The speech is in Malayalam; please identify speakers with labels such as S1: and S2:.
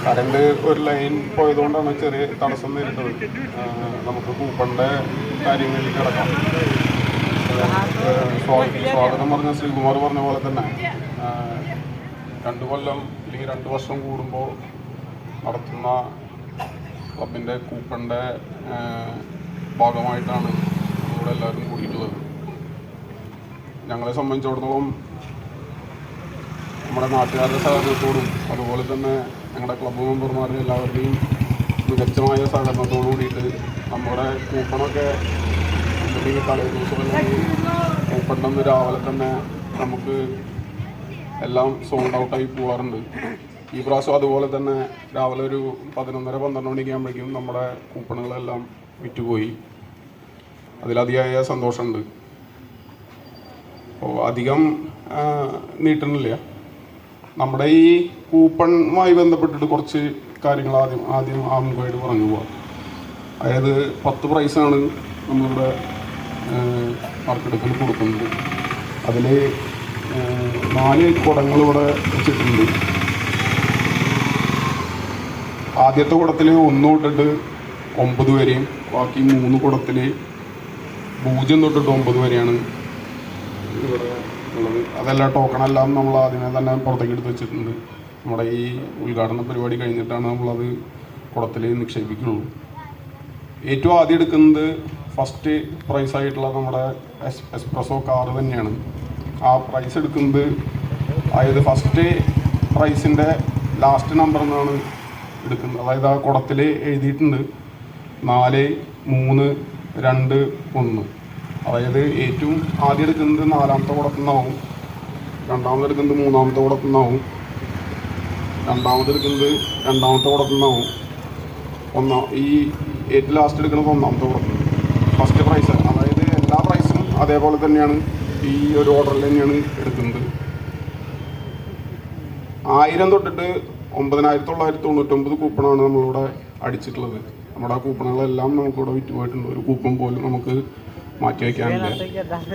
S1: കറണ്ട് ഒരു ലൈൻ പോയതുകൊണ്ടാണ് ചെറിയ തടസ്സം നേരിട്ടത്. നമുക്ക് കൂപ്പണിൻ്റെ കാര്യങ്ങളിലേക്ക് കിടക്കാം. സ്വാഗതം പറഞ്ഞ ശ്രീകുമാർ പറഞ്ഞ പോലെ തന്നെ 2 കൊല്ലം അല്ലെങ്കിൽ 2 വർഷം കൂടുമ്പോൾ നടത്തുന്ന ക്ലബിൻ്റെ കൂപ്പണിൻ്റെ ഭാഗമായിട്ടാണ് ഇവിടെ എല്ലാവരും കൂടിയിട്ടുള്ളത്. ഞങ്ങളെ സംബന്ധിച്ചിടത്തോളം നമ്മുടെ നാട്ടുകാരുടെ സഹകരണത്തോടും അതുപോലെ തന്നെ ഞങ്ങളുടെ ക്ലബ്ബ് മെമ്പർമാരുടെ എല്ലാവരുടെയും മികച്ചമായ സഹകരണത്തോടു കൂടിയിട്ട് നമ്മുടെ കൂപ്പണൊക്കെ എന്തെങ്കിലും തലേ ദിവസം അല്ലെങ്കിൽ കൂപ്പണിൻ്റെ രാവിലെ തന്നെ നമുക്ക് എല്ലാം സോൾഡ് ഔട്ടായി പോകാറുണ്ട്. ഈ പ്രാവശ്യം അതുപോലെ തന്നെ രാവിലെ ഒരു 11:30-12 മണിക്ക് ആകുമ്പോഴേക്കും നമ്മുടെ കൂപ്പണുകളെല്ലാം വിറ്റുപോയി. അതിലധികമായ സന്തോഷമുണ്ട്. അപ്പോൾ അധികം നീട്ടുന്നില്ല. നമ്മുടെ ഈ കൂപ്പണുമായി ബന്ധപ്പെട്ടിട്ട് കുറച്ച് കാര്യങ്ങൾ ആദ്യം ആമുഖമായിട്ട് പറഞ്ഞു പോവാം. അതായത് 10 പ്രൈസാണ് നമ്മളിവിടെ നറുക്കെടുപ്പിൽ കൊടുക്കുന്നത്. അതിൽ 4 കുടങ്ങൾ ഇവിടെ വെച്ചിട്ടുണ്ട്. ആദ്യത്തെ കുടത്തിൽ 1 തൊട്ടിട്ട് 9 വരെയും ബാക്കി 3 കുടത്തിൽ 0 തൊട്ടിട്ട് 9 വരെയാണ് ഇവിടെ ഉള്ളത്. അതെല്ലാം ടോക്കണെല്ലാം നമ്മൾ ആദ്യമേ തന്നെ പുറത്തേക്ക് എടുത്ത് വെച്ചിട്ടുണ്ട്. നമ്മുടെ ഈ ഉദ്ഘാടന പരിപാടി കഴിഞ്ഞിട്ടാണ് നമ്മളത് കുടത്തിൽ നിക്ഷേപിക്കുള്ളൂ. ഏറ്റവും ആദ്യം എടുക്കുന്നത് ഫസ്റ്റ് പ്രൈസായിട്ടുള്ള നമ്മുടെ എസ്പ്രസോ കാറ് തന്നെയാണ്. ആ പ്രൈസ് എടുക്കുന്നത് അതായത് ഫസ്റ്റ് പ്രൈസിൻ്റെ ലാസ്റ്റ് നമ്പർ എന്നാണ് എടുക്കുന്നത്. അതായത് ആ കുടത്തിൽ എഴുതിയിട്ടുണ്ട് 4, 3, 2, 1. അതായത് ഏറ്റവും ആദ്യം എടുക്കുന്നത് 4ാമത്തെ കുടത്തിൽ നിന്നാവും, രണ്ടാമത് എടുക്കുന്നത് 3ാമത്തെ കുടത്തിൽ നിന്നാവും, രണ്ടാമത് എടുക്കുന്നത് 2ാമത്തെ കുടത്തിൽ നിന്നാവും, ഈ ഏറ്റവും ലാസ്റ്റ് എടുക്കുന്നത് 1ാമത്തെ കുടത്തിൽ. ഫസ്റ്റ് പ്രൈസ് അതായത് എല്ലാ പ്രൈസും അതേപോലെ തന്നെയാണ് ഈ ഒരു ഓർഡറിൽ തന്നെയാണ് എടുക്കുന്നത്. 1000 തൊട്ടിട്ട് 9999 കൂപ്പണാണ് നമ്മളിവിടെ അടിച്ചിട്ടുള്ളത്. നമ്മുടെ ആ കൂപ്പണുകളെല്ലാം നമുക്കിവിടെ വിറ്റുപോയിട്ടുണ്ട്. ഒരു കൂപ്പൺ പോലും നമുക്ക് മാറ്റി വയ്ക്കാനില്ല.